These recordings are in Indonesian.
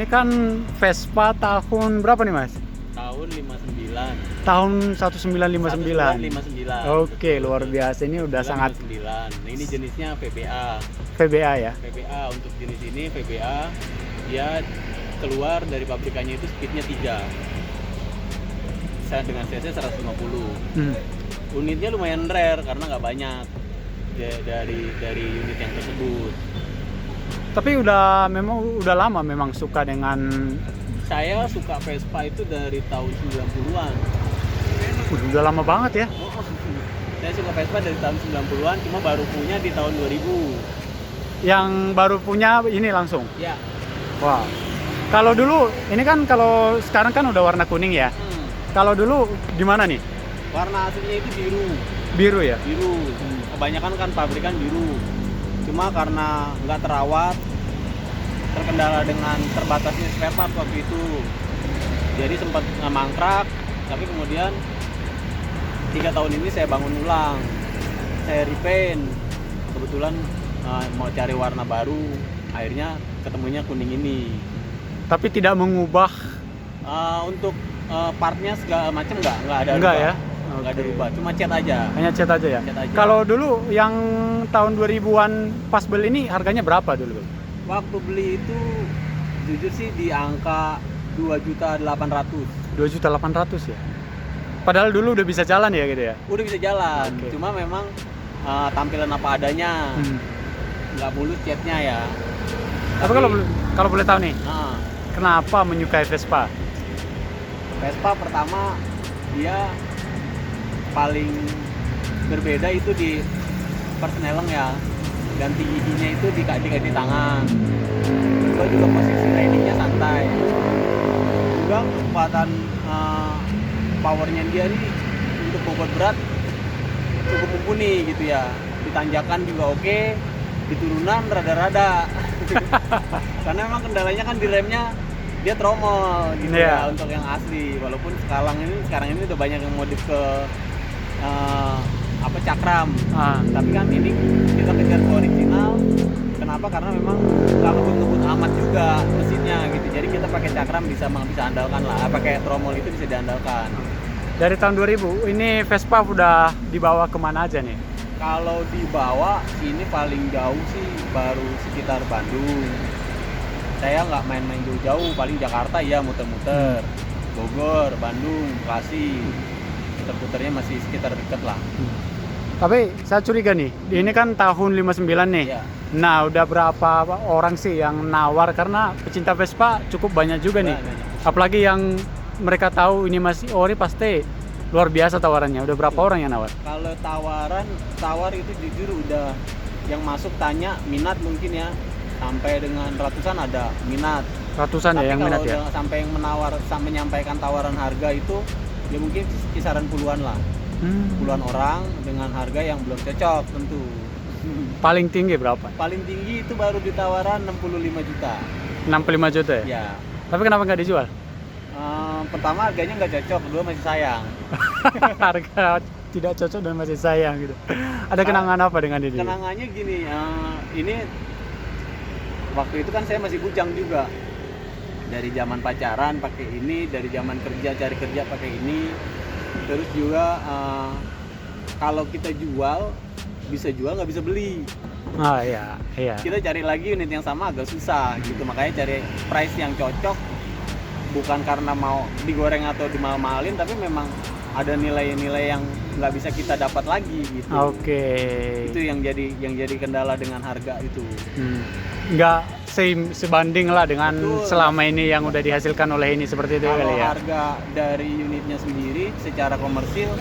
kan Vespa tahun berapa nih Mas? Tahun 59. Tahun 1959. 1959. Oke, luar biasa, ini udah sangat 1959. Nah, ini jenisnya VBA. VBA ya. VBA untuk jenis ini VBA dia keluar dari pabrikannya itu speednya 3. Saya dengan cc 150. Unitnya lumayan rare karena nggak banyak dari unit yang tersebut. Tapi memang udah lama memang suka dengan. Saya suka Vespa itu dari tahun 90-an. Udah lama banget ya. Saya suka Vespa dari tahun 90-an, cuma baru punya di tahun 2000. Yang baru punya ini langsung. Ya. Wah. Kalau dulu ini kan, kalau sekarang kan udah warna kuning ya. Kalau dulu gimana nih? Warna aslinya itu biru. Biru ya? Biru. Kebanyakan kan pabrikan biru. Cuma karena nggak terawat, terkendala dengan terbatasnya spare part waktu itu, jadi sempat mangkrak. Tapi kemudian 3 tahun ini saya bangun ulang, saya repaint. Kebetulan mau cari warna baru, akhirnya ketemunya kuning ini. Tapi tidak mengubah Untuk partnya segala macam nggak ada enggak rubah. ya? Nggak ada rubah, cuma cat aja. Hanya cat aja ya? Cat aja. Kalau dulu yang tahun 2000-an pas beli ini harganya berapa dulu? Waktu beli itu jujur sih di angka 2.800.000. 2.800.000 ya? Padahal dulu udah bisa jalan ya gitu ya? Udah bisa jalan, Oke. cuma memang tampilan apa adanya, nggak mulus catnya ya. Tapi kalau boleh tahu nih, Nah, kenapa menyukai Vespa? Vespa pertama dia paling berbeda itu di persneleng ya, dan tingginya itu di tangan. Kedua juga posisi ridingnya santai. Juga kekuatan powernya dia nih untuk bobot berat cukup mumpuni gitu ya. Di tanjakan juga oke, di turunan rada-rada. Karena memang kendalanya kan di remnya dia tromol gitu ya untuk yang asli. Walaupun sekarang ini udah banyak yang modif ke cakram. Tapi kan ini kita kejar ke original. Kenapa? Karena memang nggak ngebut-ngebut amat juga mesinnya gitu. Jadi kita pakai cakram bisa andalkan lah. Pakai tromol itu bisa diandalkan. Dari tahun 2000 ini Vespa udah dibawa kemana aja nih? Kalau dibawa sini paling jauh sih baru sekitar Bandung. Saya nggak main-main jauh-jauh, paling Jakarta ya muter-muter, Bogor, Bandung, Bekasi, muter-muternya masih sekitar deket lah. Tapi saya curiga nih, ini kan tahun 59 nih. Ya. Nah, udah berapa orang sih yang nawar? Karena pecinta Vespa cukup banyak juga nih. Apalagi yang mereka tahu ini masih ori, pasti luar biasa tawarannya. Udah berapa orang yang nawar? Kalau tawar itu jujur udah yang masuk tanya minat mungkin ya, sampai dengan ratusan ada minat. Ratusan. Tapi ya yang minat ya? Tapi sampai yang sampai menyampaikan tawaran harga itu ya mungkin kisaran puluhan lah. Puluhan orang dengan harga yang belum cocok tentu. Paling tinggi berapa? Paling tinggi itu baru di tawaran 65 juta. 65 juta ya? Ya. Tapi kenapa nggak dijual? Pertama harganya nggak cocok, kedua masih sayang. Harga tidak cocok dan masih sayang gitu. Ada kenangan apa dengan ini? Kenangannya gini, ini waktu itu kan saya masih bujang juga. Dari zaman pacaran pakai ini, dari zaman cari kerja pakai ini. Terus juga kalau kita jual, bisa jual nggak bisa beli. Iya. Kita cari lagi unit yang sama agak susah gitu, makanya cari price yang cocok. Bukan karena mau digoreng atau dimahal-mahalin, tapi memang ada nilai-nilai yang nggak bisa kita dapat lagi gitu. Oke. Itu yang jadi kendala dengan harga itu. Nggak sebanding lah dengan Betul. Selama ini yang udah dihasilkan oleh ini, seperti itu kali ya. Harga dari unitnya sendiri secara komersil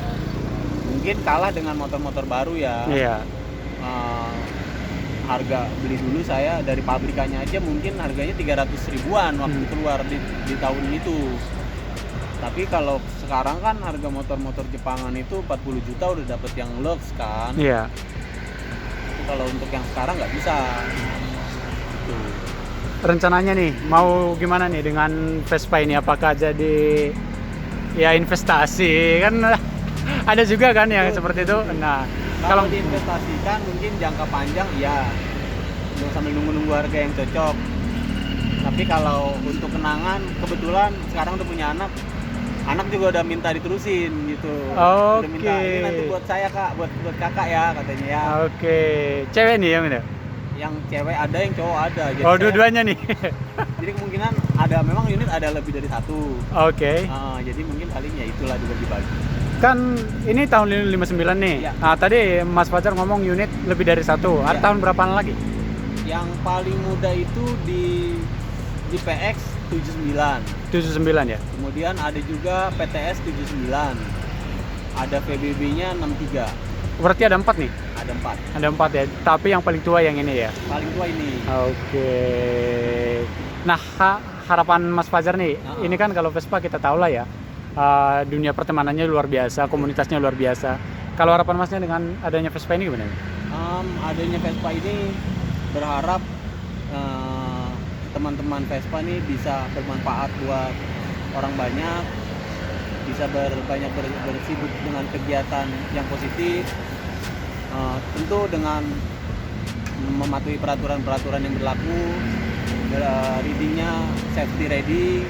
mungkin kalah dengan motor-motor baru ya. Iya. Harga beli dulu saya dari pabrikannya aja mungkin harganya 300 ribuan waktu keluar di tahun itu. Tapi kalau sekarang kan harga motor-motor Jepangan itu 40 juta udah dapet yang Lux kan. Iya. Kalau untuk yang sekarang nggak bisa. Rencananya nih mau gimana nih dengan Vespa ini? Apakah jadi ya investasi kan? Ada juga kan yang seperti itu. Nah, kalau diinvestasikan mungkin jangka panjang ya, sambil nunggu harga yang cocok. Tapi Tapi kalau untuk kenangan, kebetulan sekarang udah punya anak juga udah minta diterusin gitu. Udah minta, ini nanti buat saya kak, buat kakak ya katanya ya. Oke, cewek nih yang ini? Yang cewek ada, yang cowok ada. Jadi Dua-duanya nih. jadi kemungkinan ada, memang unit ada lebih dari satu. Oke. Jadi mungkin paling ya itulah dibagi-bagi. Kan ini tahun 59 nih. Iya. Nah, tadi Mas Fajar ngomong unit lebih dari satu. Ada Iya. tahun berapaan lagi? Yang paling muda itu di PX 79. 79 ya? Kemudian ada juga PTS 79. Ada PBB-nya 63. Berarti ada 4 nih? Ada 4. Ada 4 ya, tapi yang paling tua yang ini ya? Paling tua ini. Oke. Nah, harapan Mas Fajar nih, ini kan kalau Vespa kita tahu lah ya, dunia pertemanannya luar biasa, komunitasnya luar biasa. Kalau harapan Masnya dengan adanya Vespa ini gimana? Adanya Vespa ini berharap teman-teman Vespa nih bisa bermanfaat buat orang banyak, bisa banyak bersibuk dengan kegiatan yang positif, tentu dengan mematuhi peraturan-peraturan yang berlaku, readingnya safety riding,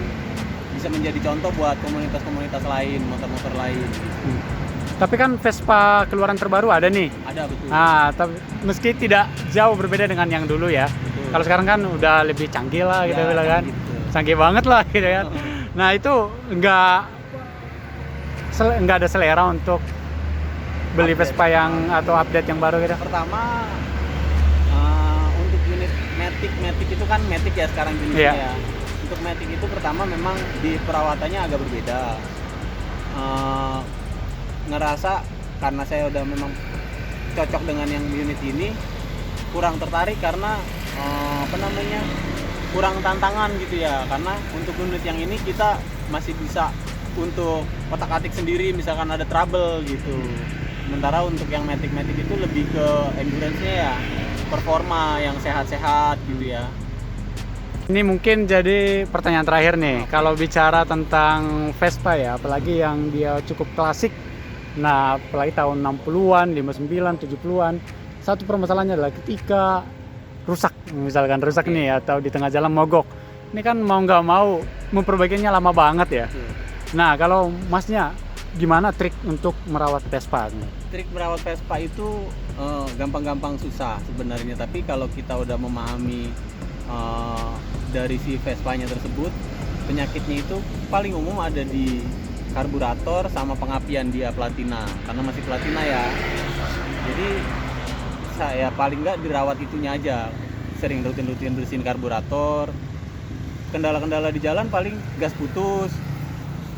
bisa menjadi contoh buat komunitas-komunitas lain, motor-motor lain. Tapi kan Vespa keluaran terbaru ada nih. Ada, betul. Tapi meski tidak jauh berbeda dengan yang dulu ya. Betul. Kalau sekarang kan udah lebih canggih lah kita bilang kan. Canggih banget lah gitu kan. Nah, itu nggak ada selera untuk beli Update. Vespa yang atau update yang baru gitu. Pertama, untuk unit Matic itu kan Matic ya sekarang jenisnya ya. Untuk Matic itu pertama memang di perawatannya agak berbeda. Ngerasa karena saya udah memang cocok dengan yang unit ini, kurang tertarik karena kurang tantangan gitu ya. Karena untuk unit yang ini kita masih bisa untuk otak-atik sendiri misalkan ada trouble gitu. Sementara untuk yang Matic itu lebih ke endurance-nya ya, performa yang sehat-sehat gitu ya. Ini mungkin jadi pertanyaan terakhir nih. Kalau bicara tentang Vespa ya, apalagi yang dia cukup klasik. Nah, apalagi tahun 60-an, 59, 70-an. Satu permasalahannya adalah ketika rusak, misalkan rusak nih atau di tengah jalan mogok. Ini kan mau nggak mau memperbaikinya lama banget ya. Nah, kalau Masnya gimana trik untuk merawat Vespa? Trik merawat Vespa itu gampang-gampang susah sebenarnya, tapi kalau kita udah memahami dari si Vespanya tersebut, penyakitnya itu paling umum ada di karburator sama pengapian dia platina, karena masih platina ya. Jadi saya paling nggak dirawat itunya aja, sering rutin bersihin karburator. Kendala-kendala di jalan paling gas putus,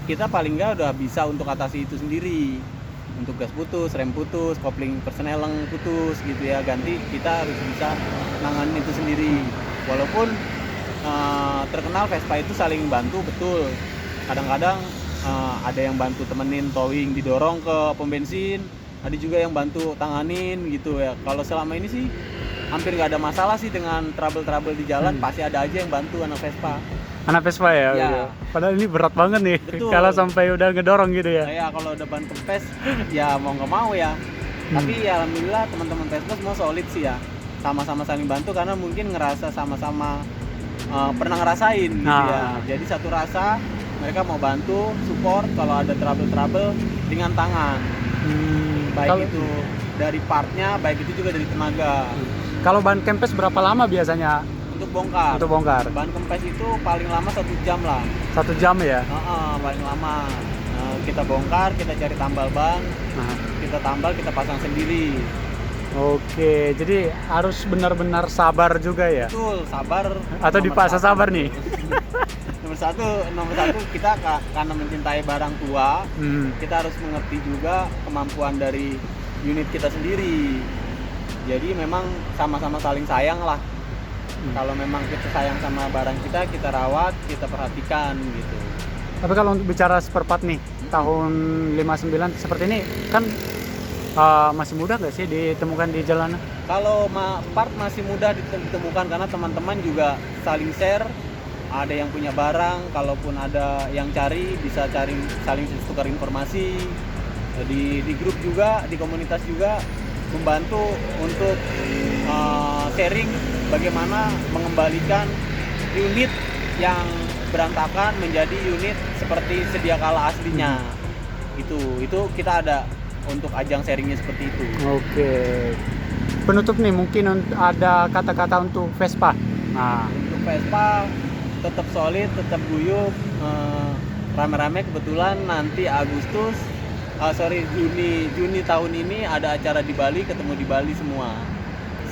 kita paling nggak udah bisa untuk atasi itu sendiri. Untuk gas putus, rem putus, kopling persneleng putus gitu ya, ganti kita harus bisa nanganin itu sendiri. Walaupun terkenal Vespa itu saling bantu, betul. Kadang-kadang ada yang bantu temenin towing, didorong ke pom bensin, ada juga yang bantu tanganin gitu ya. Kalau selama ini sih hampir nggak ada masalah sih dengan trouble di jalan, pasti ada aja yang bantu anak Vespa. Anak Vespa ya? Ya. Padahal ini berat banget nih, kalau sampai udah ngedorong gitu ya. Ya kalau udah ban kempes ya mau nggak mau ya. Tapi ya alhamdulillah teman-teman Vespa semua solid sih ya, sama-sama saling bantu karena mungkin ngerasa sama-sama pernah ngerasain gitu ya. Jadi satu rasa, mereka mau bantu, support kalau ada trouble dengan tangan. Baik itu dari partnya, baik itu juga dari tenaga. Kalau ban kempes berapa lama biasanya untuk bongkar? Untuk bongkar. Ban kempes itu paling lama 1 jam lah. 1 jam ya? Paling lama. Kita bongkar, kita cari tambal ban, kita tambal, kita pasang sendiri. Oke, jadi harus benar-benar sabar juga ya? Betul, sabar. Atau dipaksa sabar nih? Nomor satu kita karena mencintai barang tua, kita harus mengerti juga kemampuan dari unit kita sendiri. Jadi memang sama-sama saling sayang lah. Kalau memang kita sayang sama barang kita rawat, kita perhatikan gitu. Tapi kalau untuk bicara spare part nih, tahun 59 seperti ini kan masih mudah nggak sih ditemukan di jalanan? Kalau part masih mudah ditemukan karena teman-teman juga saling share. Ada yang punya barang, kalaupun ada yang cari bisa saling tukar informasi. Di grup juga, di komunitas juga membantu untuk sharing bagaimana mengembalikan unit yang berantakan menjadi unit seperti sedia kala aslinya. Itu kita ada untuk ajang sharingnya seperti itu. Oke. Penutup nih, mungkin ada kata-kata untuk Vespa. Nah, Untuk Vespa tetap solid, tetap guyup, rame-rame. Kebetulan nanti Juni tahun ini ada acara di Bali, ketemu di Bali semua,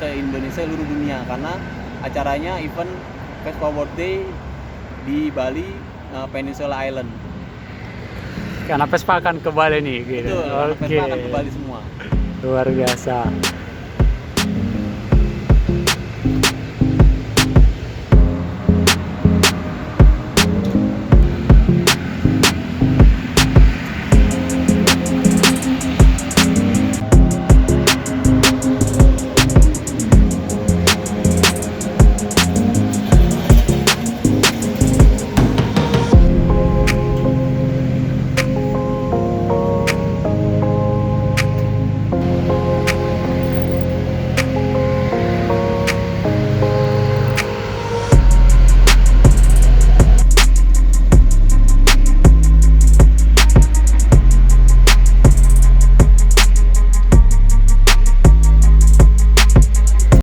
se-Indonesia, seluruh dunia, karena acaranya event Vespa World Day di Bali, Peninsula Island. karena Vespa akan ke Bali nih gitu. Itu Vespa akan ke Bali semua. Luar biasa.